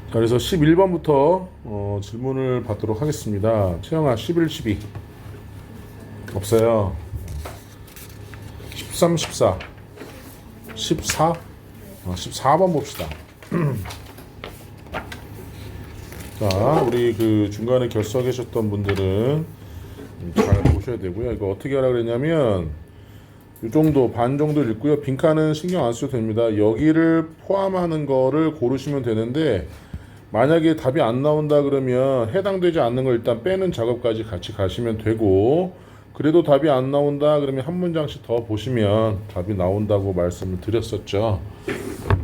자, 그래서 11번부터 질문을 받도록 하겠습니다. 채영아, 11, 12 없어요. 13, 14 14? 14번 봅시다. 자, 우리 그 중간에 결석하셨던 분들은 잘 보셔야 되고요. 이거 어떻게 하라 그랬냐면 이 정도, 반 정도 읽고요. 빈칸은 신경 안 써도 됩니다. 여기를 포함하는 거를 고르시면 되는데, 만약에 답이 안 나온다 그러면 해당되지 않는 걸 일단 빼는 작업까지 같이 가시면 되고, 그래도 답이 안 나온다 그러면 한 문장씩 더 보시면 답이 나온다고 말씀을 드렸었죠.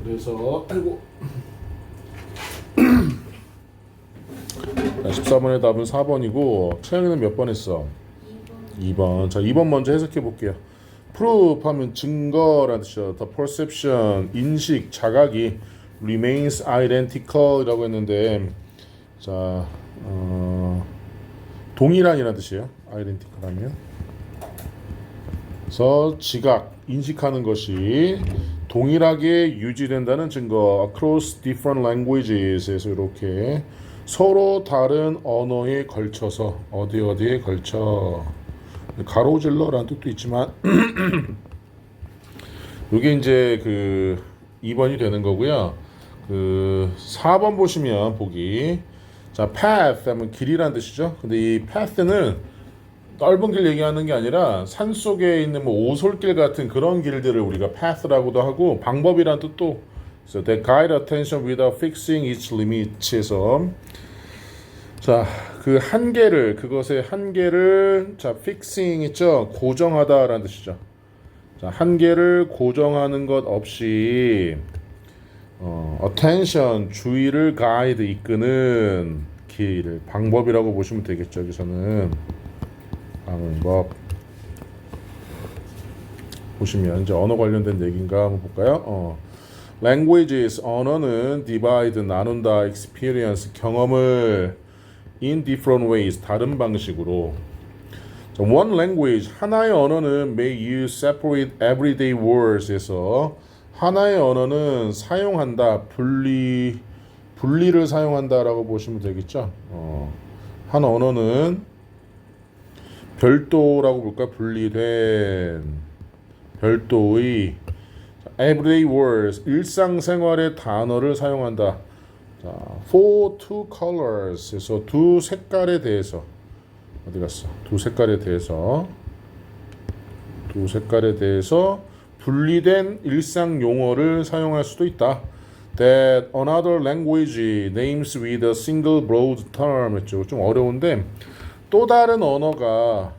그래서 아이고 14번의 답은 4번이고, 채영이는 몇 번 했어? 2번. 자, 2번 먼저 해석해 볼게요. prove 하면 증거라는 뜻이죠. the perception, 인식, 자각이 remains identical 이라고 했는데, 자, 동일한이라는 뜻이에요. identical 하면. 그래서 지각, 인식하는 것이 동일하게 유지된다는 증거. across different languages에서 이렇게 서로 다른 언어에 걸쳐서, 어디에 걸쳐, 가로질러라는 뜻도 있지만 이게 이제 그 2번이 되는 거고요. 그 4번 보시면 보기, 자, path 하면 길이라는 뜻이죠. 근데 이 path는 넓은 길 얘기하는 게 아니라 산 속에 있는 뭐 오솔길 같은 그런 길들을 우리가 path라고도 하고, 방법이라는 뜻도 있어요. That guide attention without fixing its limits에서, 자, 그 한계를, 그것의 한계를, 자, fixing 있죠? 고정하다라는 뜻이죠. 자, 한계를 고정하는 것 없이 attention, 주의를 guide, 이끄는 길, 방법이라고 보시면 되겠죠. 여기서는 방법 보시면 이제 언어 관련된 얘기인가 한번 볼까요? languages, 언어는 divide, 나눈다, experience, 경험을 in different ways, 다른 방식으로. One language, 하나의 언어는 may use separate everyday words에서 하나의 언어는 사용한다, 분리를 사용한다라고 보시면 되겠죠. 한 언어는 별도라고 볼까? 분리된, 별도의 everyday words, 일상생활의 단어를 사용한다. 자, for two colors에서 두 색깔에 대해서, 어디 갔어? 두 색깔에 대해서 분리된 일상 용어를 사용할 수도 있다. That another language names with a single broad term 했죠. 좀 어려운데, 또 다른 언어가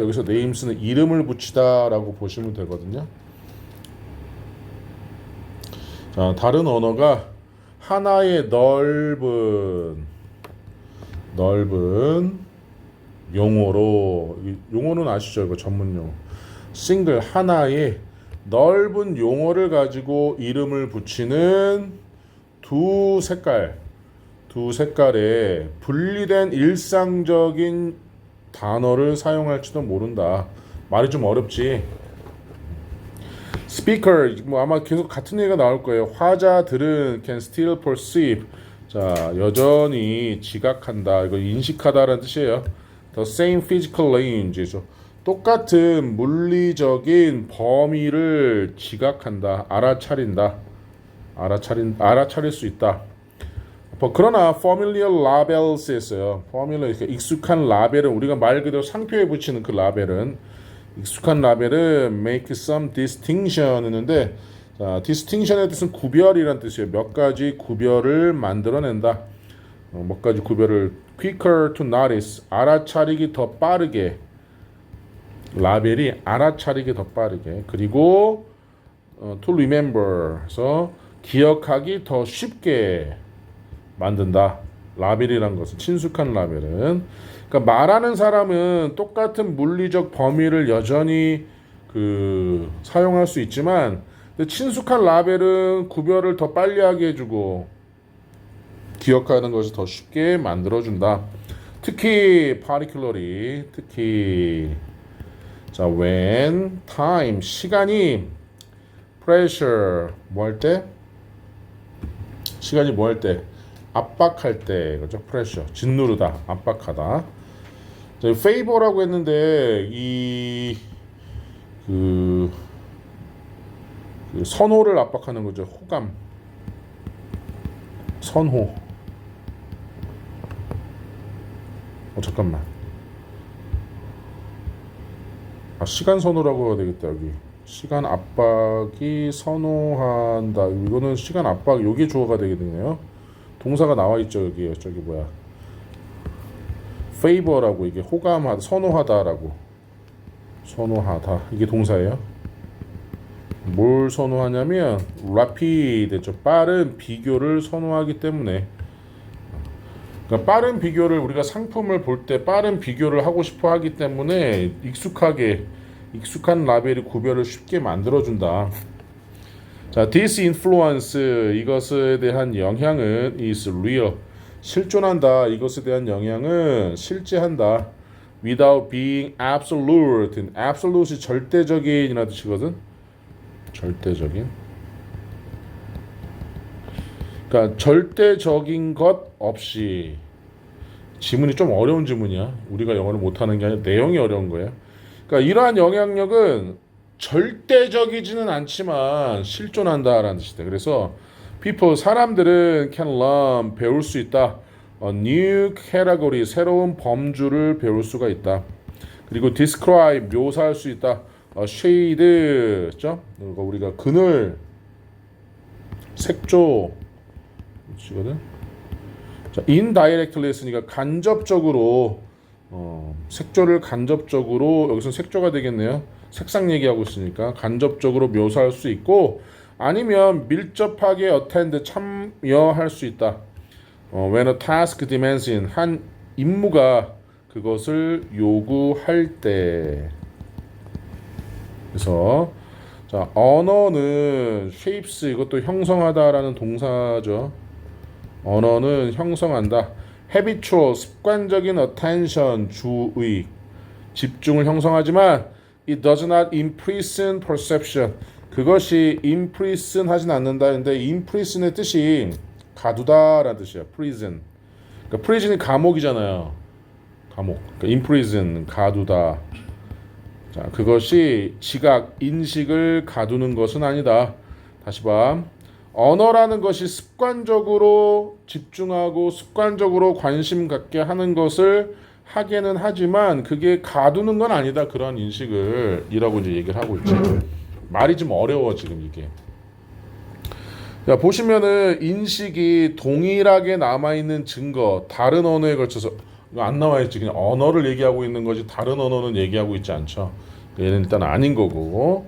여기서 names는 이름을 붙이다라고 보시면 되거든요. 자, 다른 언어가 하나의 넓은 용어로, 용어는 아시죠? 이거 전문 용어. 싱글, 하나의 넓은 용어를 가지고 이름을 붙이는 두 색깔의 분리된 일상적인 단어를 사용할지도 모른다. 말이 좀 어렵지. speaker, 뭐 아마 계속 같은 얘기가 나올 거예요. 화자들은 can still perceive, 자, 여전히 지각한다, 이거 인식하다라는 뜻이에요. the same physical range죠. 똑같은 물리적인 범위를 지각한다, 알아차릴 수 있다. 그러나 familiar labels 했어요. familiar, 익숙한 라벨은, 우리가 말 그대로 상표에 붙이는 그 라벨은, 익숙한 라벨은 make some distinction 했는데, 자, distinction의 뜻은 구별이란 뜻이에요. 몇 가지 구별을 만들어낸다. 몇 가지 구별을, quicker to notice, 알아차리기 더 빠르게, 라벨이 알아차리기 더 빠르게, 그리고 to remember, 그래서 기억하기 더 쉽게 만든다. 라벨이란 것은, 친숙한 라벨은, 그러니까 말하는 사람은 똑같은 물리적 범위를 여전히 사용할 수 있지만, 근데 친숙한 라벨은 구별을 더 빨리 하게 해주고 기억하는 것을 더 쉽게 만들어준다. 특히 particularly, 특히, 자, when, time, 시간이, pressure, 뭐 할 때? 시간이 뭐 할 때? 압박할 때, 그죠? 프레셔, 짓누르다, 압박하다. 자, favor라고 했는데 그, 그 선호를 압박하는 거죠. 호감, 선호. 잠깐만. 시간 선호라고 해야 되겠다. 여기 시간 압박이 선호한다. 이거는 시간 압박, 요게 주어가 되겠네요. 동사가 나와 있죠. 여기 저기 뭐야, favor라고, 이게 호감하다, 선호하다라고. 선호하다, 이게 동사예요. 뭘 선호하냐면 rapid, 빠른 비교를 선호하기 때문에. 그러니까 빠른 비교를, 우리가 상품을 볼 때 빠른 비교를 하고 싶어 하기 때문에 익숙한 라벨이 구별을 쉽게 만들어준다. 자, this influence, 이것에 대한 영향은 is real, 실존한다. 이것에 대한 영향은 실제한다. without being absolute, absolute이 절대적인이라는 뜻이거든. 절대적인. 그러니까 절대적인 것 없이. 지문이 좀 어려운 지문이야. 우리가 영어를 못하는 게 아니라 내용이 어려운 거예요. 그러니까 이러한 영향력은 절대적이지는 않지만 실존한다라는 뜻이다. 그래서 people, 사람들은 can learn, 배울 수 있다. a new category, 새로운 범주를 배울 수가 있다. 그리고 describe, 묘사할 수 있다. a shade, 그렇죠? 우리가 그늘, 색조, 그렇거든. 자, indirectly 했으니까 간접적으로, 색조를 간접적으로, 여기서 색조가 되겠네요. 색상 얘기하고 있으니까 간접적으로 묘사할 수 있고, 아니면 밀접하게 attend, 참여할 수 있다. when a task demands, 한 임무가 그것을 요구할 때. 그래서 자, 언어는 shapes, 이것도 형성하다라는 동사죠. 언어는 형성한다. habitual, 습관적인 attention, 주의, 집중을 형성하지만 it does not imprison perception, 그것이 imprison 하진 않는다. 근데 imprison의 뜻이 가두다라는 뜻이야. prison. 그러니까 prison이 감옥이잖아요. 감옥. 그러니까 imprison, 가두다. 자, 그것이 지각, 인식을 가두는 것은 아니다. 다시 봐. 언어라는 것이 습관적으로 집중하고 습관적으로 관심 갖게 하는 것을 하게는 하지만 그게 가두는 건 아니다. 그런 인식을 이라고 이제 얘기를 하고 있지. 말이 좀 어려워 지금 이게. 자, 보시면은 인식이 동일하게 남아있는 증거, 다른 언어에 걸쳐서, 이거 안 나와 있지. 그냥 언어를 얘기하고 있는 거지 다른 언어는 얘기하고 있지 않죠. 얘는 일단 아닌 거고.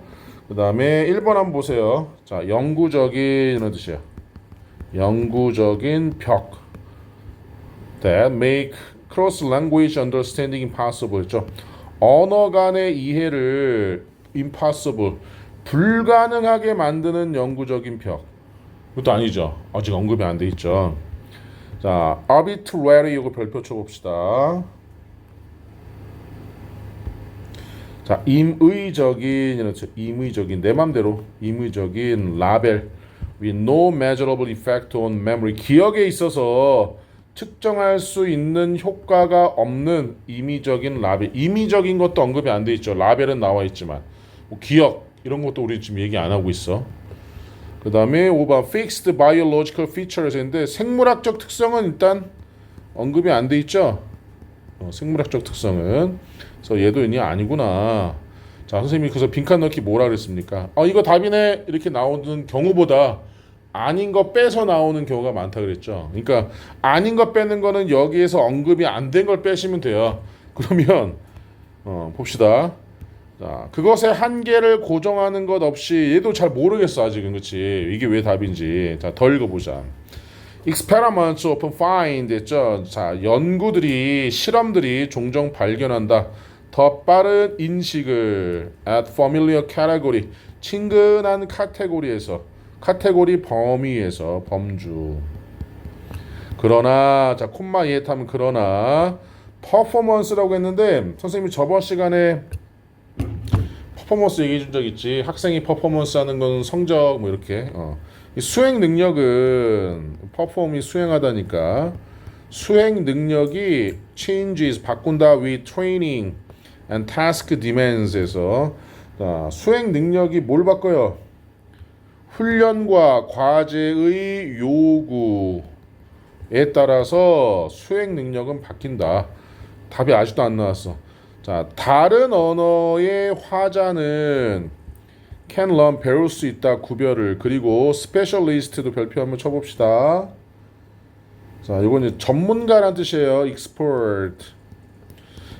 그 다음에 1번 한번 보세요. 자, 영구적인 이런 뜻이야. 영구적인 벽. That make cross language understanding impossible. 그렇죠? 언어 간의 이해를 impossible, 불가능하게 만드는 영구적인 벽. 그것도 아니죠. 아직 언급이 안 돼 있죠. 자, arbitrary, 이거 별표 쳐봅시다. 자, 임의적인, 임의적인, 내 맘대로 임의적인 라벨 with no measurable effect on memory, 기억에 있어서 측정할 수 있는 효과가 없는 임의적인 라벨. 임의적인 것도 언급이 안 돼 있죠. 라벨은 나와 있지만 뭐 기억 이런 것도 우리 지금 얘기 안 하고 있어. 그 다음에 5번 fixed biological features인데 생물학적 특성은 일단 언급이 안 돼 있죠. 생물학적 특성은. 그래서 얘도 이니 아니구나. 자, 선생님이 그래서 빈칸 넣기 뭐라 그랬습니까? 이거 답이네 이렇게 나오는 경우보다 아닌 거 빼서 나오는 경우가 많다 그랬죠. 그러니까 아닌 거 빼는 거는 여기에서 언급이 안 된 걸 빼시면 돼요. 그러면 봅시다. 자, 그것의 한계를 고정하는 것 없이, 얘도 잘 모르겠어 아직은. 그렇지, 이게 왜 답인지. 자, 더 읽어보자. Experiments often find 했죠. 자, 연구들이, 실험들이 종종 발견한다. 더 빠른 인식을 at familiar category, 친근한 카테고리에서, 카테고리 범위에서, 범주. 그러나, 자, 콤마 이해하면 그러나 퍼포먼스라고 했는데 선생님이 저번 시간에 퍼포먼스 얘기해 준 적 있지. 학생이 퍼포먼스 하는 건 성적 뭐 이렇게 이 수행 능력은 perform이 수행하다니까 수행 능력이 changes 바꾼다 with training and task demands에서 수행 능력이 뭘 바꿔요? 훈련과 과제의 요구에 따라서 수행 능력은 바뀐다. 답이 아직도 안 나왔어. 자, 다른 언어의 화자는 can learn 배울 수 있다 구별을 그리고 specialist도 별표 한번 쳐봅시다. 자, 이건 이제 전문가란 뜻이에요. expert.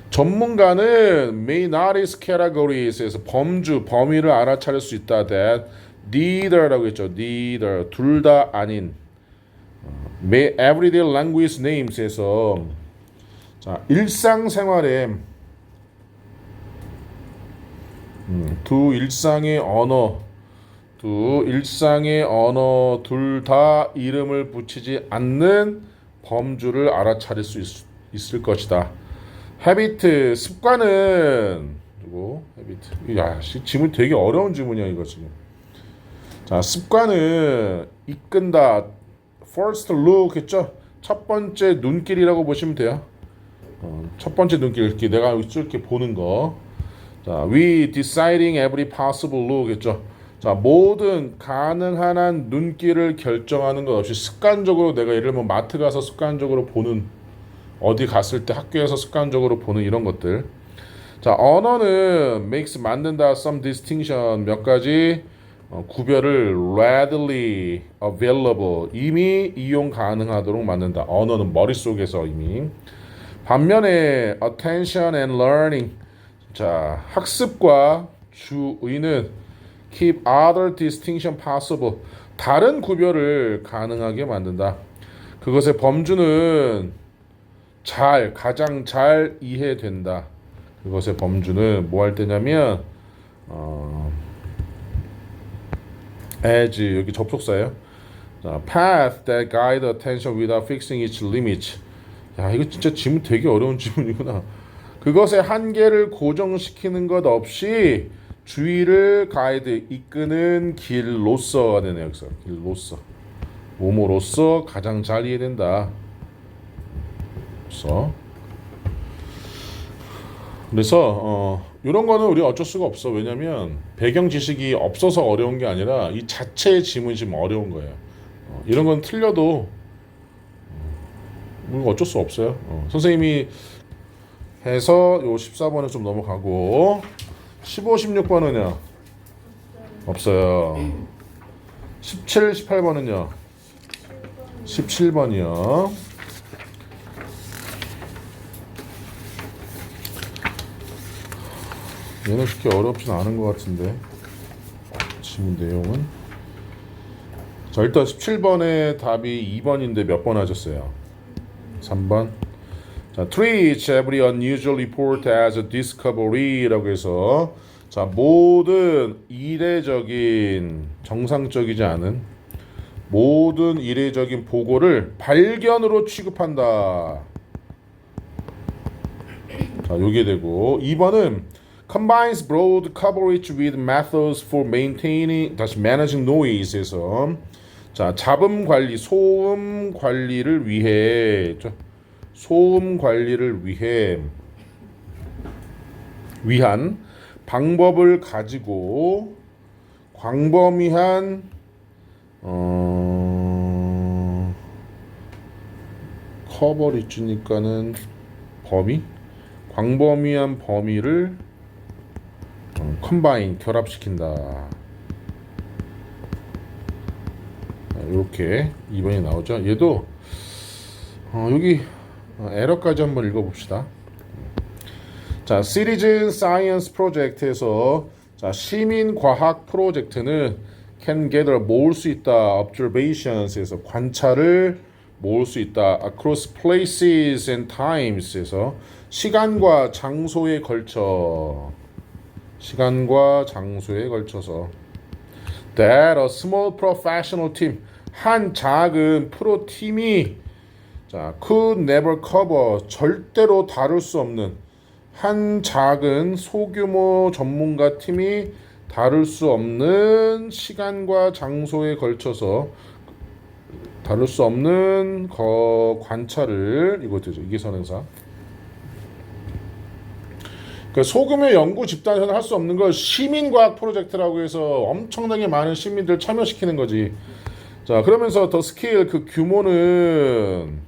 전문가는 may not is categories에서 범위를 알아차릴 수 있다. that neither라고 했죠. neither 둘 다 아닌. may everyday language names에서 자, 일상생활에 두 일상의 언어 둘 다 이름을 붙이지 않는 범주를 알아차릴 수 있을 것이다. habit 습관은 그리고 habit 야, 지문 되게 어려운 지문이야 이거 지금. 자, 습관은 이끈다. first look 했죠. 첫 번째 눈길이라고 보시면 돼요. 첫 번째 눈길 이렇게 내가 이렇게 보는 거. 자, we deciding every possible look 했죠. 자, 모든 가능한 한 눈길을 결정하는 것 없이 습관적으로 내가 예를 들면 마트 가서 습관적으로 보는 어디 갔을 때 학교에서 습관적으로 보는 이런 것들. 자, 언어는 makes 만든다 some distinction 몇 가지 구별을 readily available 이미 이용 가능하도록 만든다. 언어는 머릿속에서 이미. 반면에 attention and learning 자, 학습과 주의는 keep other distinction possible 다른 구별을 가능하게 만든다. 그것의 범주는 가장 잘 이해된다. 그것의 범주는 뭐 할 때냐면 as 여기 접속사예요. 자, path that guide attention without fixing its limits. 야, 이거 진짜 지문 되게 어려운 지문이구나. 그것의 한계를 고정시키는 것 없이 주의를 가이드 이끄는 길로서가 되네요. 여기서 길로서 뭐뭐로서 가장 잘 이해된다. 그래서 이런 거는 우리 어쩔 수가 없어. 왜냐면 배경 지식이 없어서 어려운 게 아니라 이 자체의 지문이 지금 어려운 거예요. 이런 건 틀려도 어쩔 수 없어요. 선생님이 해서 요 14번은 좀 넘어가고 15, 16번은요 없어요. 17, 18번은요 17번이요. 얘는 그렇게 어렵진 않은 것 같은데 지금 내용은. 자, 일단 17번의 답이 2번인데 몇 번 하셨어요? 3번. 자, treat every unusual report as a discovery라고 해서 자, 모든 이례적인 정상적이지 않은 모든 이례적인 보고를 발견으로 취급한다. 자, 요게 되고 2번은 combines broad coverage with methods for maintaining 다시 managing noise에서 자, 잡음 관리, 소음 관리를 위해 소음 관리를 위한 방법을 가지고 광범위한 커버리지니까는 광범위한 범위를 컴바인 결합시킨다. 이렇게 2번이 나오죠. 얘도 여기 에러까지 한번 읽어봅시다. 자, Citizen Science Project에서 자, 시민과학 프로젝트는 can gather 모을 수 있다. Observations에서 관찰을 모을 수 있다. Across places and times에서 시간과 장소에 걸쳐서 that a small professional team 한 작은 프로 팀이 자, could never cover 절대로 다룰 수 없는 한 작은 소규모 전문가 팀이 다룰 수 없는 시간과 장소에 걸쳐서 다룰 수 없는 관찰을 이것이죠. 이게 선행사. 그러니까 소규모 연구 집단에서는 할 수 없는 걸 시민과학 프로젝트라고 해서 엄청나게 많은 시민들 참여시키는 거지. 자, 그러면서 더 스케일 그 규모는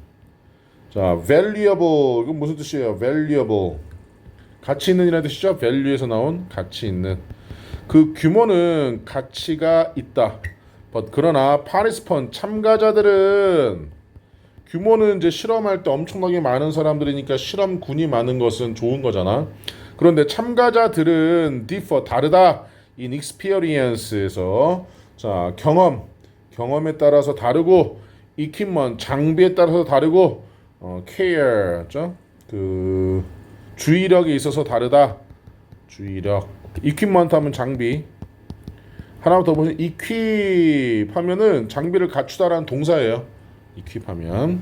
자, valuable 이건 무슨 뜻이에요? valuable 가치 있는이라는 뜻이죠. value에서 나온 가치 있는 그 규모는 가치가 있다. But 그러나 participant 참가자들은 규모는 이제 실험할 때 엄청나게 많은 사람들이니까 실험군이 많은 것은 좋은 거잖아. 그런데 참가자들은 differ 다르다. in experience에서 자 경험에 따라서 다르고 equipment 장비에 따라서 다르고 care 그 주의력에 있어서 다르다. 주의력 equipment 하면 장비 하나 더 보면 equip 하면은 장비를 갖추다라는 동사예요. equip 하면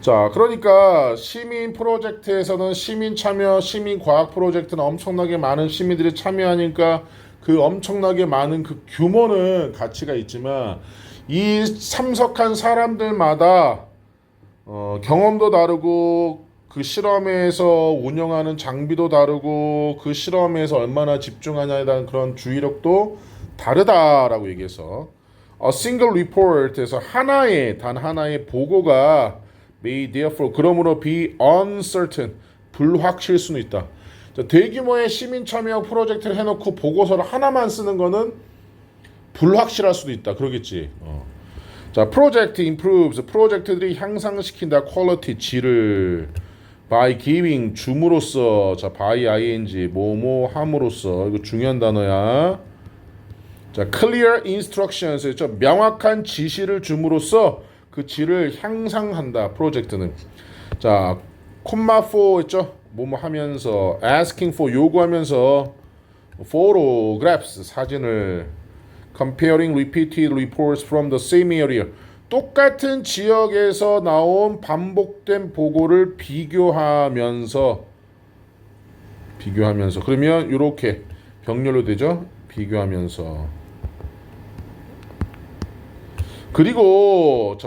자 그러니까 시민 프로젝트에서는 시민 참여 시민 과학 프로젝트는 엄청나게 많은 시민들이 참여하니까 그 엄청나게 많은 그 규모는 가치가 있지만 이 참석한 사람들마다 경험도 다르고 그 실험에서 운영하는 장비도 다르고 그 실험에서 얼마나 집중하냐에 대한 그런 주의력도 다르다라고 얘기해서 A single report에서 단 하나의 보고가 may therefore 그러므로 be uncertain 불확실 수는 있다. 자, 대규모의 시민 참여 프로젝트를 해놓고 보고서를 하나만 쓰는 거는 불확실할 수도 있다. 그러겠지. 자, project improves 프로젝트들이 향상시킨다 quality 질을 by giving 줌으로써 자 by ing 뭐뭐 함으로써 이거 중요한 단어야. 자 clear instructions 명확한 지시를 줌으로써 그 질을 향상한다 프로젝트는. 자 콤마 4 있죠 뭐뭐 하면서 asking for 요구하면서 photographs 사진을 comparing repeated reports from the same area 똑같은 지역에서 나온 반복된 보고를 비교하면서 그러면 이렇게 병렬로 되죠. 비교하면서 그리고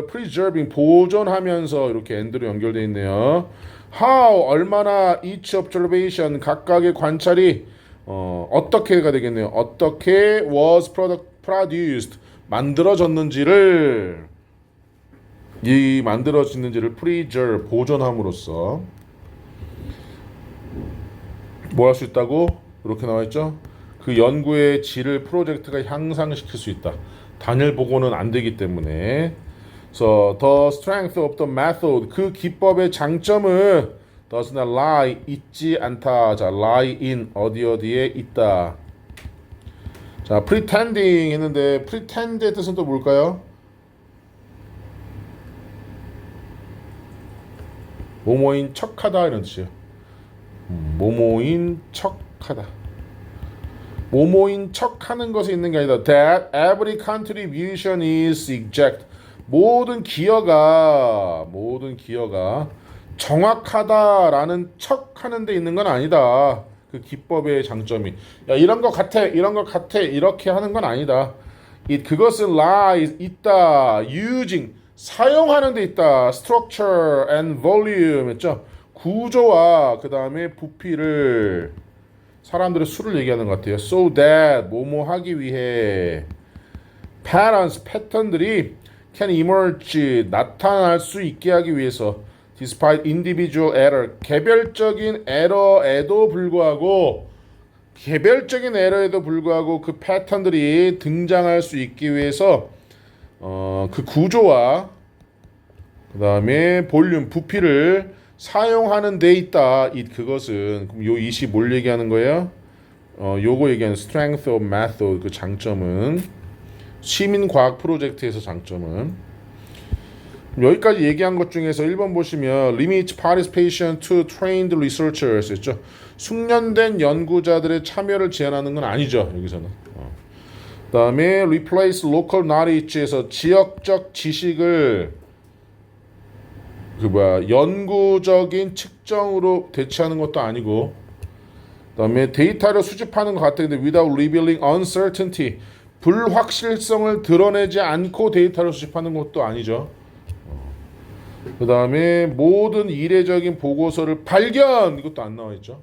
preserving 보존하면서 이렇게 end로 연결되어 있네요. How 얼마나 each observation 각각의 관찰이 어떻게가 되겠네요. 어떻게 was produced 만들어졌는지를 preserve 보존함으로써 뭐 할 수 있다고 이렇게 나와 있죠. 그 연구의 질을 프로젝트가 향상시킬 수 있다. 단일 보고는 안 되기 때문에. So the strength of the method 그 기법의 장점은 does not lie 있지 않다. 자 lie in 어디에 있다. 자 pretending 했는데 pretend의 뜻은 또 뭘까요? 모모인 척하다 이런 뜻이에요. 모모인 척하다. 모모인 척하는 것에 있는 게 아니다. That every contribution is exact. 모든 기여가 정확하다라는 척하는 데 있는 건 아니다. 그 기법의 장점이 야 이런 것 같아 이렇게 하는 건 아니다. 그것은 lies 있다. using 사용하는 데 있다. structure and volume 했죠. 구조와 그 다음에 부피를 사람들의 수를 얘기하는 것 같아요. So that 뭐뭐 하기 위해 패턴들이 can emerge 나타날 수 있게 하기 위해서 despite individual error 개별적인 에러에도 불구하고 그 패턴들이 등장할 수 있기 위해서 그 구조와 그 다음에 볼륨 부피를 사용하는 데 있다. 그것은 그럼 요 이시 뭘 얘기하는 거예요? 요거 얘기하는 strength of method 그 장점은 시민 과학 프로젝트에서 장점은 여기까지 얘기한 것 중에서 1번 보시면 limit participation to trained researchers 했죠. 숙련된 연구자들의 참여를 제한하는 건 아니죠. 여기서는. 그다음에 replace local knowledge에서 지역적 지식을 연구적인 측정으로 대체하는 것도 아니고 그다음에 데이터를 수집하는 것 같은데 without revealing uncertainty 불확실성을 드러내지 않고 데이터를 수집하는 것도 아니죠. 그다음에 모든 이례적인 보고서를 발견 이것도 안 나와 있죠.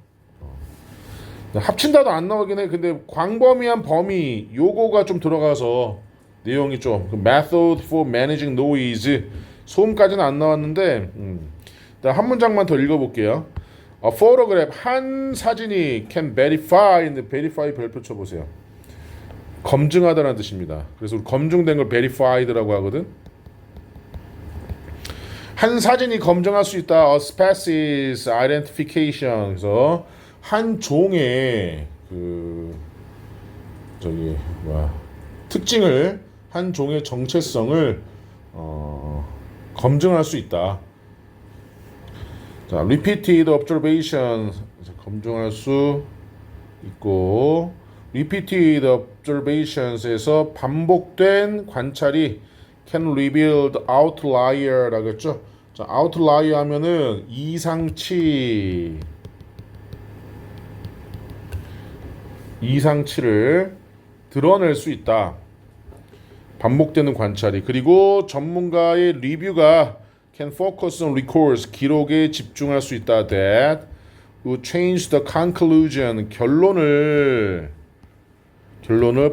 합친다도 안 나오긴 해. 근데 광범위한 범위 요거가 좀 들어가서 내용이 좀 method for managing noise 소음까지는 안 나왔는데 한 문장만 더 읽어볼게요. A photograph 한 사진이 can verify인데 verify 별표 쳐보세요. 검증하다라는 뜻입니다. 그래서 우리 검증된 걸 verified라고 하거든. 한 사진이 검증할 수 있다. A species identification. 그래서 한 종의 특징을 한 종의 정체성을 검증할 수 있다. 자, repeated observation 검증할 수 있고 repeated observations에서 반복된 관찰이 can reveal the outlier라고 했죠. 자, outlier 하면은 이상치를 드러낼 수 있다. 반복되는 관찰이. 그리고 전문가의 리뷰가 can focus on records 기록에 집중할 수 있다. That would change the conclusion 결론을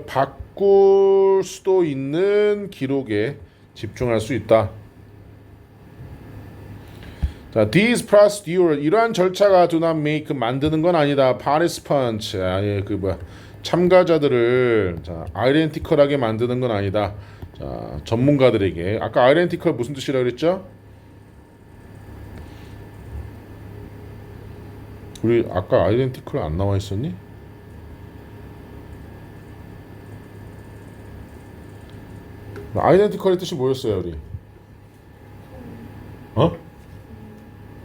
바꿀 수도 있는 기록에 집중할 수 있다. 자, these procedures 이러한 절차가 do not make 만드는 건 아니다. participants 참가자들을 identical하게 만드는 건 아니다. 자, 전문가들에게 아까 identical 무슨 뜻이라고 그랬죠? 우리 아까 identical 안 나와 있었니? identical의 뜻이 뭐였어요, 우리?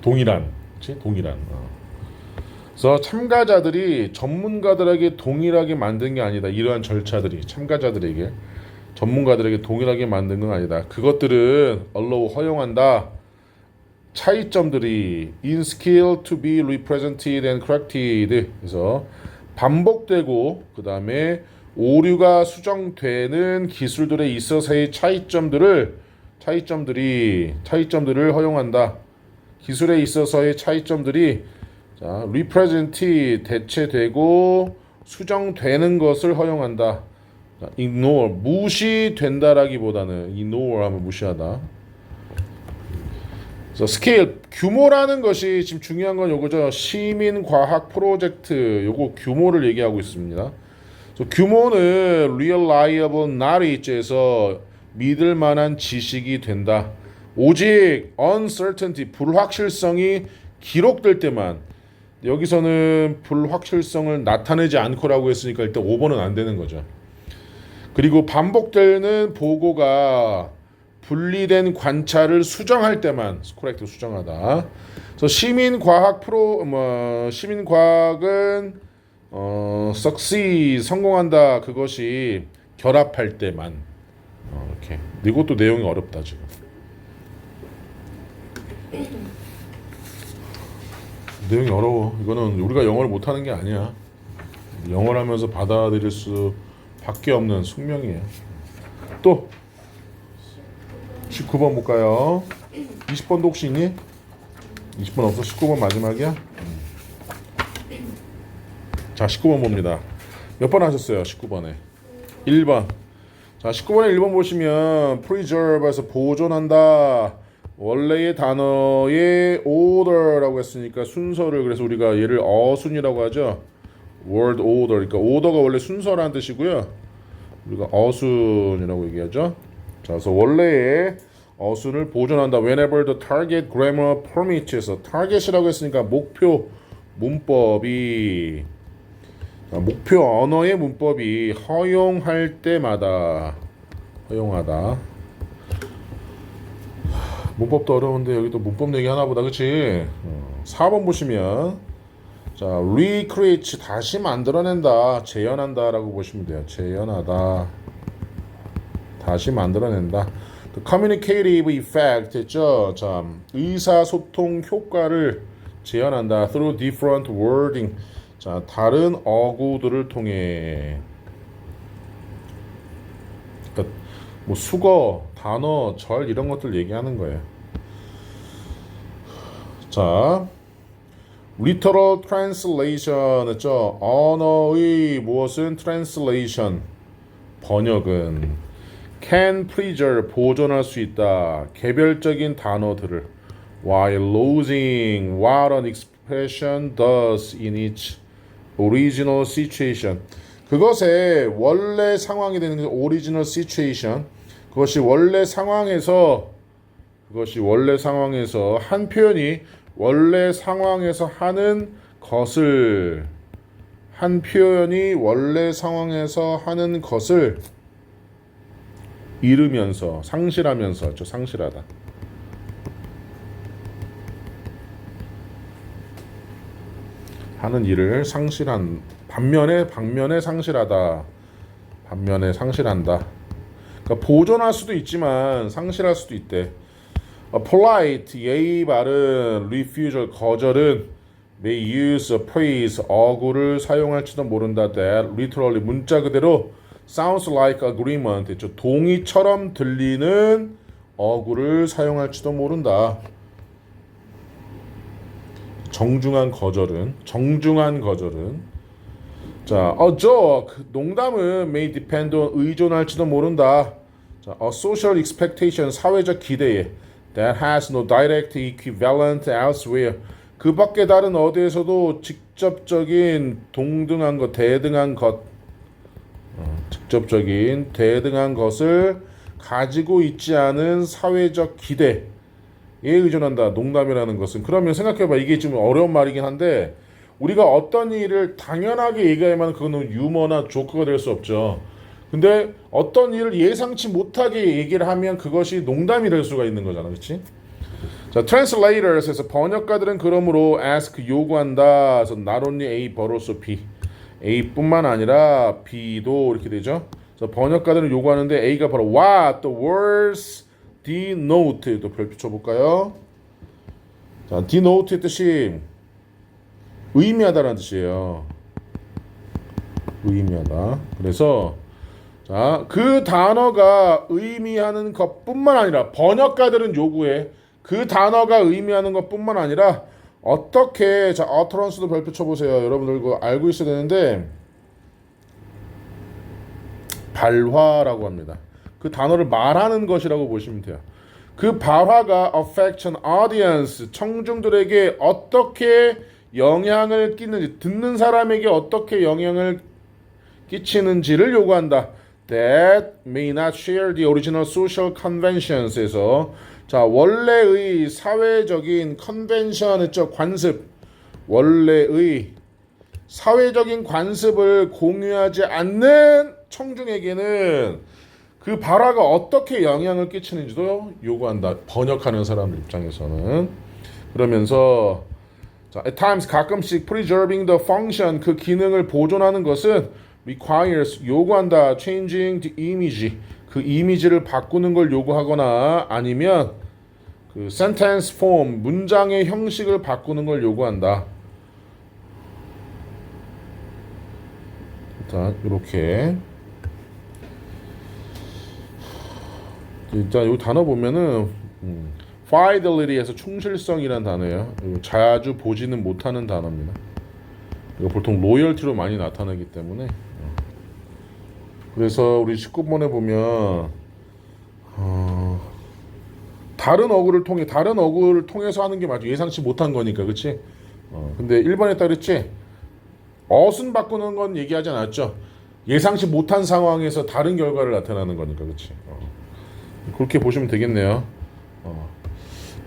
동일한. 그렇지? 동일한. 그래서 참가자들이 전문가들에게 동일하게 만든 게 아니다. 이러한 절차들이 전문가들에게 동일하게 만든 건 아니다. 그것들은 allow 허용한다. 차이점들이 in skill to be represented and corrected. 그래서 반복되고 그 다음에 오류가 수정되는 기술들에 있어서의 차이점들을 허용한다. 기술에 있어서의 차이점들이 represent 대체되고 수정되는 것을 허용한다. ignore 무시된다라기보다는 ignore 하면 무시하다. 그래서 스케일 규모라는 것이 지금 중요한 건 요거죠. 시민 과학 프로젝트 요거 규모를 얘기하고 있습니다. 규모는 reliable knowledge에서 믿을 만한 지식이 된다. 오직 uncertainty 불확실성이 기록될 때만 여기서는 불확실성을 나타내지 않고라고 했으니까 일단 5번은 안 되는 거죠. 그리고 반복되는 보고가 분리된 관찰을 수정할 때만 correct 수정하다. 그래서 시민과학은 succeed 성공한다. 그것이 결합할 때만. 이렇게. 이것도 내용이 어렵다 지금. 내용이 어려워. 이거는 우리가 영어를 못하는 게 아니야. 영어를 하면서 받아들일 수밖에 없는 숙명이에요. 또 19번 볼까요? 20번도 혹시 있니? 20번 없어? 19번 마지막이야? 자, 19번 봅니다. 몇 번 하셨어요? 19번에 1번. 자, 19번에 1번 보시면 preserve에서 보존한다. 원래의 단어의 order라고 했으니까 순서를, 그래서 우리가 얘를 어순이라고 하죠. word order. 그러니까 order가 원래 순서라는 뜻이고요. 우리가 어순이라고 얘기하죠. 자, 그래서 원래의 어순을 보존한다. Whenever the target grammar permits에서 target이라고 했으니까 목표 문법이 목표 언어의 문법이 허용할 때마다 허용하다. 문법도 어려운데 여기도 문법 얘기 하나보다, 그치? 4번 보시면 자, recreate 다시 만들어낸다, 재현한다 라고 보시면 돼요. 재현하다, 다시 만들어낸다. The communicative effect 했죠. 자, 의사소통 효과를 재현한다. Through different wording. 자, 다른 어구들을 통해. 그러니까 뭐 수거, 단어, 절 이런 것들 얘기하는 거예요. 자, literal translation 했죠. 언어의 무엇은 translation 번역은 can preserve 보존할 수 있다. 개별적인 단어들을 while losing what an expression does in its original situation. 그것의 원래 상황이 되는 게 original situation. 그것이 원래 상황에서 한 표현이 원래 상황에서 하는 것을 한 표현이 원래 상황에서 하는 것을 잃으면서 상실하면서 상실하다. 하는 일을 상실한 반면에 상실하다. 반면에 상실한다. 그러니까 보존할 수도 있지만 상실할 수도 있대. polite 예의 바른 refusal 거절은 may use praise 어구를 사용할지도 모른다. that literally 문자 그대로 sounds like agreement 했죠. 동의처럼 들리는 어구를 사용할지도 모른다. 정중한 거절은 자, a joke 농담은 may depend on 의존할지도 모른다. 자, a social expectation 사회적 기대에 that has no direct equivalent elsewhere 그 밖에 다른 어디에서도 직접적인 동등한 것, 대등한 것 직접적인 대등한 것을 가지고 있지 않은 사회적 기대에 의존한다. 농담이라는 것은. 그러면 생각해봐. 이게 좀 어려운 말이긴 한데 우리가 어떤 일을 당연하게 얘기하면 그거는 유머나 조크가 될 수 없죠. 근데 어떤 일을 예상치 못하게 얘기를 하면 그것이 농담이 될 수가 있는 거잖아. 그렇지? 자, translators 번역가들은 그러므로 ask 요구한다. 그래서 not only A but also B. A뿐만 아니라 B도 이렇게 되죠. 그래서 번역가들은 요구하는데 A가 바로 what the words denote. 또 별표 쳐볼까요? 자, denote의 뜻이 의미하다라는 뜻이에요. 의미하다. 그래서 자, 그 단어가 의미하는 것뿐만 아니라 번역가들은 요구해. 그 단어가 의미하는 것뿐만 아니라 어떻게 자, utterance도 별표 쳐보세요. 여러분들 이거 알고 있어야 되는데 발화라고 합니다. 그 단어를 말하는 것이라고 보시면 돼요. 그 발화가 affect an audience 청중들에게 어떻게 영향을 끼는지 듣는 사람에게 어떻게 영향을 끼치는지를 요구한다. That may not share the original social conventions에서 자 원래의 사회적인 컨벤션 했죠. 관습 원래의 사회적인 관습을 공유하지 않는 청중에게는 그 발화가 어떻게 영향을 끼치는지도 요구한다. 번역하는 사람 입장에서는. 그러면서 자, at times 가끔씩 preserving the function 그 기능을 보존하는 것은 requires 요구한다. changing the image 그 이미지를 바꾸는 걸 요구하거나 아니면 그 sentence form 문장의 형식을 바꾸는 걸 요구한다. 자, 이렇게 일단 이 단어 보면은 fidelity에서 충실성이라는 단어예요. 자주 보지는 못하는 단어입니다. 이거 보통 로열티로 많이 나타나기 때문에 그래서 우리 19번에 보면 다른 어구를 통해서 하는 게 맞죠. 예상치 못한 거니까 그렇지? 근데 1번에 따르지 어순 바꾸는 건 얘기하지 않았죠. 예상치 못한 상황에서 다른 결과를 나타나는 거니까 그렇지? 그렇게 보시면 되겠네요.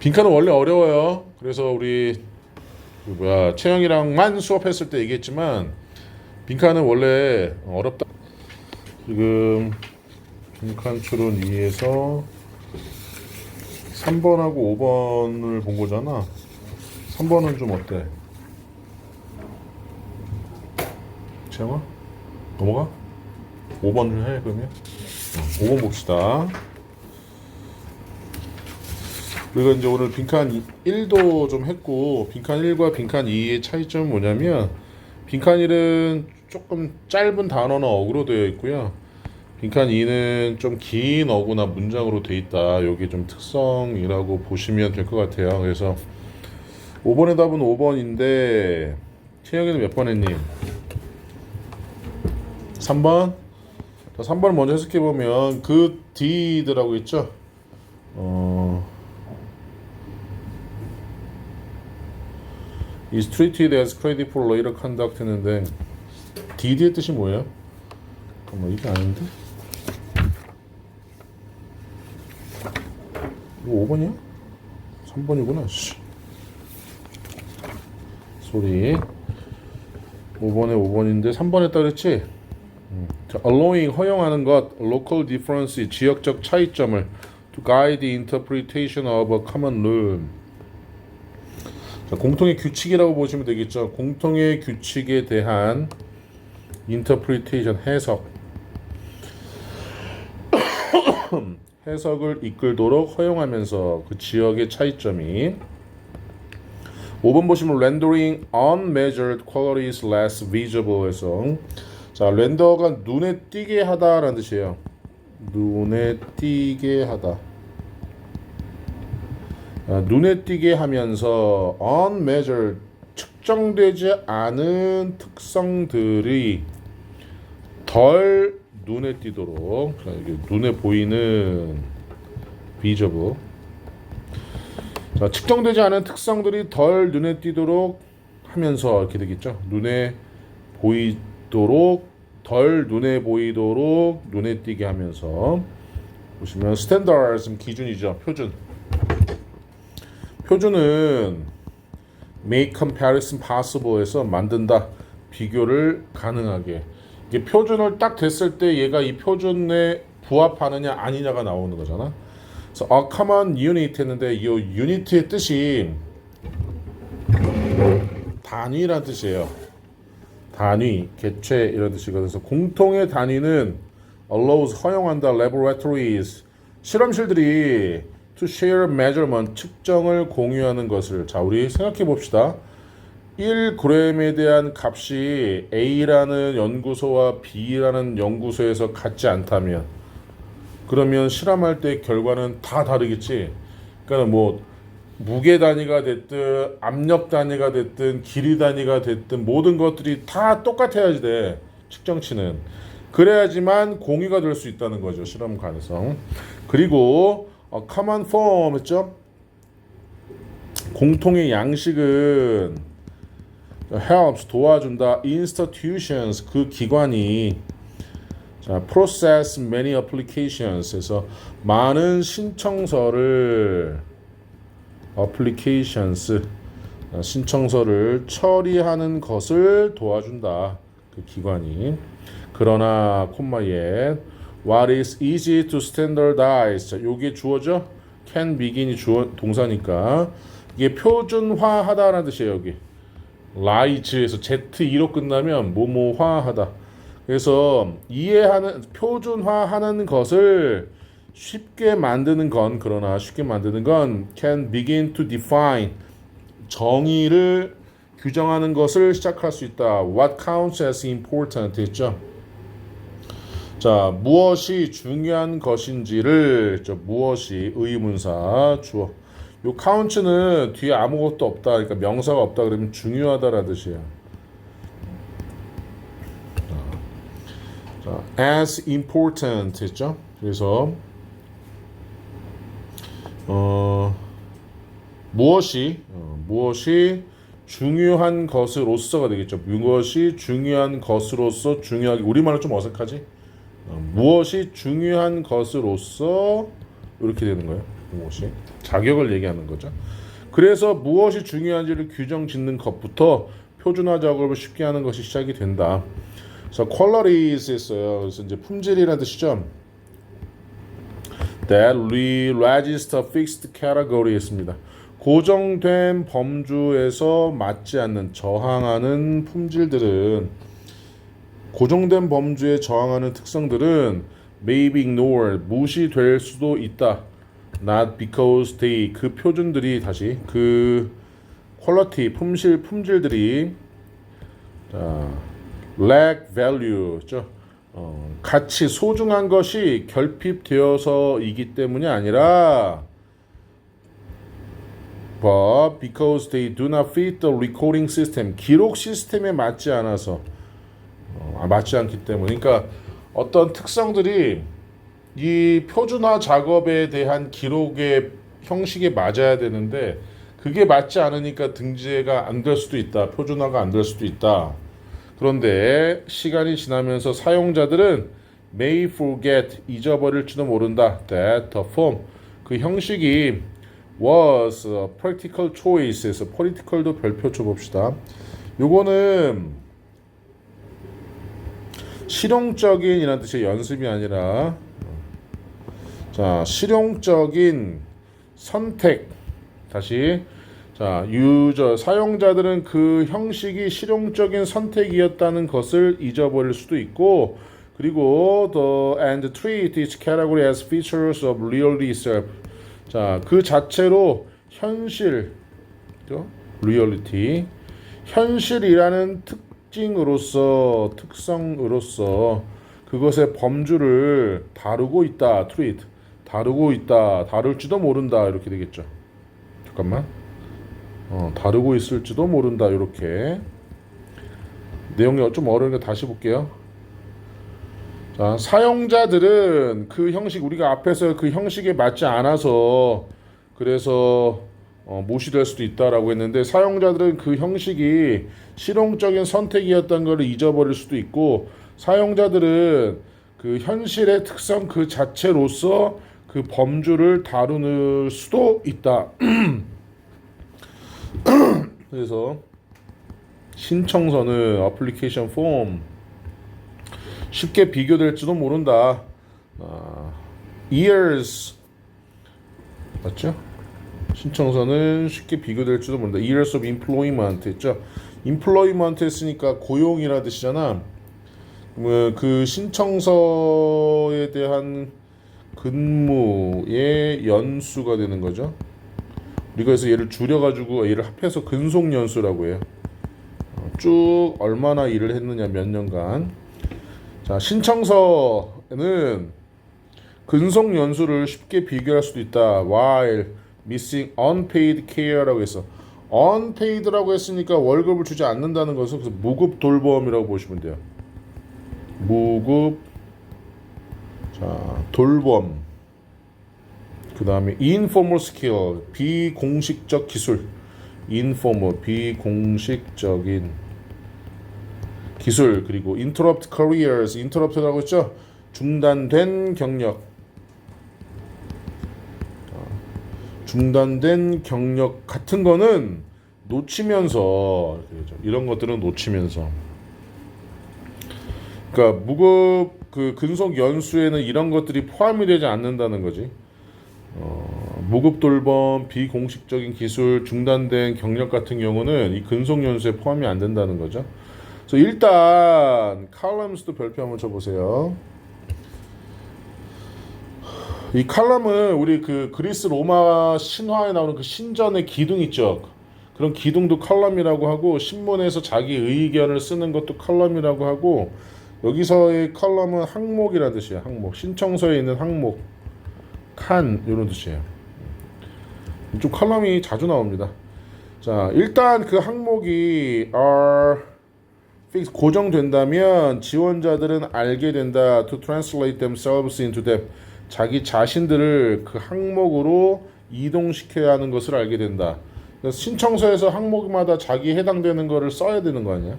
빈칸은 원래 어려워요. 그래서 우리 채영이랑만 수업했을 때 얘기했지만 빈칸은 원래 어렵다. 지금 빈칸 추론 2에서 3번하고 5번을 본 거잖아. 3번은 좀 어때? 채영아? 넘어가? 5번을 해 그러면? 5번 봅시다. 그리고 이제 오늘 빈칸 1도 좀 했고 빈칸 1과 빈칸 2의 차이점은 뭐냐면 빈칸 1은 조금 짧은 단어나 어구로 되어 있고요. 빈칸 2는 좀 긴 어구나 문장으로 되어 있다. 여기 좀 특성이라고 보시면 될 것 같아요. 그래서 5번의 답은 5번인데 채영이는 몇 번 했니? 3번? 자, 3번을 먼저 해석해 보면 그 did라고 있죠. is treated as credit for later conduct 했는데 did의 뜻이 뭐예요? 이게 아닌데? 이거 5번이야? 3번이구나. 소리. 5번에 5번인데 3번 했다 그랬지? 자, allowing 허용하는 것, local difference 지역적 차이점을 to guide the interpretation of a common rule. 자, 공통의 규칙이라고 보시면 되겠죠. 공통의 규칙에 대한 interpretation 해석. 해석을 이끌도록 허용하면서 그 지역의 차이점이 5번 보시면 rendering unmeasured qualities less visible 해서 자 렌더가 눈에 띄게 하다라는 뜻이에요. 눈에 띄게 하다. 눈에 띄게 하면서 unmeasured 측정되지 않은 특성들이 덜 눈에 띄도록 자, 이게 눈에 보이는 visible 자, 측정되지 않은 특성들이 덜 눈에 띄도록 하면서 이렇게 되겠죠. 눈에 보이도록 덜 눈에 보이도록 눈에 띄게 하면서 보시면 standards 기준이죠. 표준. 표준은 make comparison possible에서 만든다. 비교를 가능하게. 이게 표준을 딱 됐을 때 얘가 이 표준에 부합하느냐 아니냐가 나오는 거잖아. 그래서 a common unit 했는데 이 unit의 뜻이 단위란 뜻이에요. 단위, 개체 이런 뜻이거든요. 그래서 공통의 단위는 allows 허용한다. laboratories 실험실들이 to share measurement 측정을 공유하는 것을 자 우리 생각해 봅시다. 1g에 대한 값이 A라는 연구소와 B라는 연구소에서 같지 않다면 그러면 실험할 때 결과는 다 다르겠지. 그러니까 뭐 무게 단위가 됐든 압력 단위가 됐든 길이 단위가 됐든 모든 것들이 다 똑같아야지 돼. 측정치는. 그래야지만 공유가 될 수 있다는 거죠. 실험관에서. 그리고 common form 했죠? 공통의 양식은 helps 도와준다. institutions 그 기관이 자, process many applications 해서 많은 신청서를 applications 신청서를 처리하는 것을 도와준다. 그 기관이. 그러나 콤마에 what is easy to standardize 자, 요게 주어죠? can begin이 주어 동사니까 이게 표준화하다라는 뜻이에요. 여기 라이즈에서 Z2로 끝나면 뭐뭐화하다. 그래서 이해하는 표준화하는 것을 쉽게 만드는 건 그러나 쉽게 만드는 건 can begin to define 정의를 규정하는 것을 시작할 수 있다. What counts as important 했죠. 자 무엇이 중요한 것인지를 무엇이 의문사 주어 요 count는 뒤에 아무것도 없다. 그러니까 명사가 없다 그러면 중요하다라는 뜻이에요. 자, as important 했죠. 그래서 무엇이 중요한 것으로서가 되겠죠. 무엇이 중요한 것으로서 중요하게 우리말로 좀 어색하지? 무엇이 중요한 것으로서 이렇게 되는 거예요. 무엇이 자격을 얘기하는 거죠. 그래서 무엇이 중요한지를 규정 짓는 것부터 표준화 작업을 쉽게 하는 것이 시작이 된다. 그래서 qualities 했어요. 그래서 이제 품질이라는 뜻이죠. That register fixed category 했습니다. 고정된 범주에서 맞지 않는 저항하는 품질들은 고정된 범주에 저항하는 특성들은 may be ignored 무시될 수도 있다. Not because they 그 표준들이 다시 그 퀄리티 품질들이 자, lack value죠. 가치 소중한 것이 결핍되어서이기 때문이 아니라 but because they do not fit the recording system 기록 시스템에 맞지 않아서 맞지 않기 때문에 그러니까 어떤 특성들이 이 표준화 작업에 대한 기록의 형식에 맞아야 되는데 그게 맞지 않으니까 등재가 안 될 수도 있다. 표준화가 안 될 수도 있다. 그런데 시간이 지나면서 사용자들은 may forget 잊어버릴지도 모른다. that the form 그 형식이 was a practical choice에서 political도 별표 쳐봅시다. 요거는 실용적인 이란 뜻의 연습이 아니라 자 실용적인 선택 다시 자 유저 사용자들은 그 형식이 실용적인 선택이었다는 것을 잊어버릴 수도 있고 그리고 and treat each category as features of reality itself 자 그 자체로 현실 reality 현실이라는 특성으로서 그것의 범주를 다루고 있다 treat 다루고 있다 다룰지도 모른다 이렇게 되겠죠. 잠깐만 다루고 있을지도 모른다 이렇게 내용이 좀 어려우니까 다시 볼게요. 자, 사용자들은 그 형식 우리가 앞에서 그 형식에 맞지 않아서 그래서 무시될 수도 있다라고 했는데 사용자들은 그 형식이 실용적인 선택이었던 것을 잊어버릴 수도 있고 사용자들은 그 현실의 특성 그 자체로서 그 범주를 다루는 수도 있다. 그래서 신청서는 어플리케이션 폼 쉽게 비교될지도 모른다. years 맞죠? 신청서는 쉽게 비교될지도 모른다. years of employment 했죠? employment 했으니까 고용이라 뜻이잖아. 그 신청서에 대한 근무의 연수가 되는 거죠. 우리가 그래서 얘를 줄여가지고 얘를 합해서 근속연수라고 해요. 쭉 얼마나 일을 했느냐 몇 년간. 자 신청서는 근속연수를 쉽게 비교할 수도 있다. while missing unpaid care라고 해서 unpaid라고 했으니까 월급을 주지 않는다는 것은 그래서 무급 돌봄이라고 보시면 돼요. 무급 자 돌봄 그 다음에 informal skill 비공식적 기술 informal 비공식적인 기술 그리고 interrupt careers interrupt라고 했죠. 중단된 경력 중단된 경력 같은 거는 놓치면서 이런 것들은 놓치면서 그러니까 무급 그 근속 연수에는 이런 것들이 포함이 되지 않는다는 거지. 무급 돌봄, 비공식적인 기술, 중단된 경력 같은 경우는 이 근속 연수에 포함이 안 된다는 거죠. 그래서 일단 칼럼스도 별표 한번 쳐보세요. 이 칼럼은 우리 그 그리스 로마 신화에 나오는 그 신전의 기둥 있죠. 그런 기둥도 칼럼이라고 하고 신문에서 자기 의견을 쓰는 것도 칼럼이라고 하고 여기서의 칼럼은 항목이라는 뜻이에요. 항목. 신청서에 있는 항목. 칸 이런 뜻이에요. 좀 칼럼이 자주 나옵니다. 자, 일단 그 항목이 are fixed 고정된다면 지원자들은 알게 된다. to translate themselves into them. 자기 자신들을 그 항목으로 이동시켜야 하는 것을 알게 된다. 그래서 신청서에서 항목마다 자기 해당되는 거를 써야 되는 거 아니야?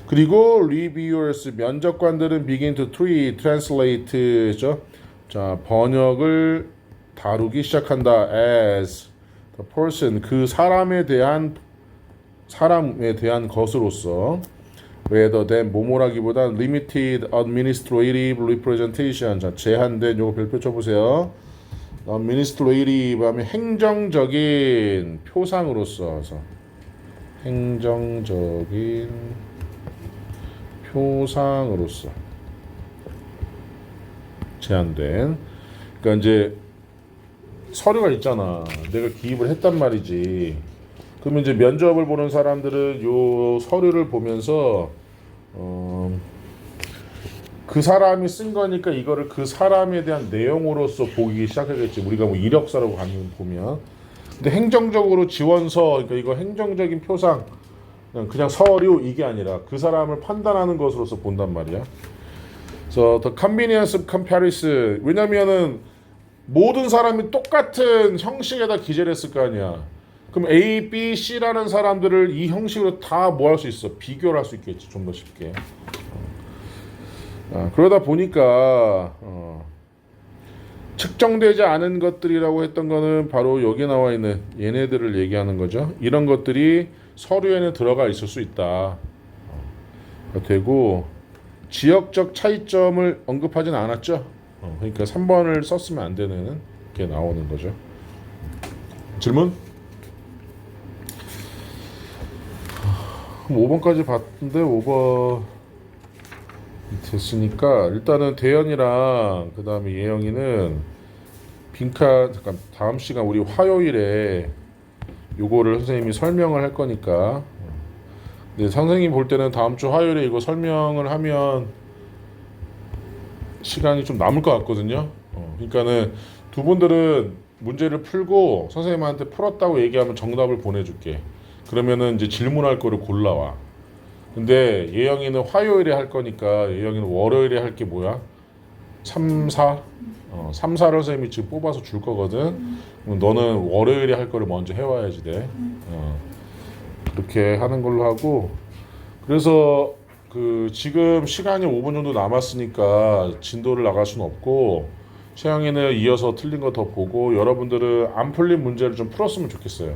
그리고 reviewers 면접관들은 begin to translate죠. 자 번역을 다루기 시작한다. as the person 그 사람에 대한 것으로서 rather than 뭐뭐라기보다 limited administrative representation 자 제한된 요거 별표 쳐보세요. administrative 하면 행정적인 표상으로서 행정적인 표상으로서 제한된 그러니까 이제 서류가 있잖아. 내가 기입을 했단 말이지. 그러면 이제 면접을 보는 사람들은 요 서류를 보면서 그 사람이 쓴 거니까 이거를 그 사람에 대한 내용으로서 보기 시작하겠지. 우리가 뭐 이력서라고 보면. 근데 행정적으로 지원서, 그러니까 이거 행정적인 표상, 그냥 서류 이게 아니라 그 사람을 판단하는 것으로서 본단 말이야. 그래서 the convenience of comparison. 왜냐면은 모든 사람이 똑같은 형식에다 기재를 했을 거 아니야. 그럼 A, B, C라는 사람들을 이 형식으로 다 뭐 할 수 있어? 비교를 할 수 있겠지. 좀 더 쉽게. 그러다 보니까 측정되지 않은 것들이라고 했던 거는 바로 여기 나와 있는 얘네들을 얘기하는 거죠. 이런 것들이 서류에는 들어가 있을 수 있다. 되고 지역적 차이점을 언급하진 않았죠. 그러니까 3번을 썼으면 안 되는 게 나오는 거죠. 질문? 그럼 5번까지 봤는데 5번 됐으니까 일단은 대현이랑 그 다음에 예영이는 빈칸 잠깐 다음 시간 우리 화요일에 요거를 선생님이 설명을 할 거니까 근데 선생님 볼 때는 다음 주 화요일에 이거 설명을 하면 시간이 좀 남을 것 같거든요. 그러니까는 두 분들은 문제를 풀고 선생님한테 풀었다고 얘기하면 정답을 보내줄게. 그러면은 이제 질문할 거를 골라와. 근데 예영이는 화요일에 할 거니까 예영이는 월요일에 할 게 뭐야? 3, 4? 3, 4를 선생님이 지금 뽑아서 줄 거거든. 그럼 너는 월요일에 할 거를 먼저 해와야지 돼. 그렇게 하는 걸로 하고 그래서 그 지금 시간이 5분 정도 남았으니까 진도를 나갈 수는 없고 채영이는 이어서 틀린 거 더 보고 여러분들은 안 풀린 문제를 좀 풀었으면 좋겠어요.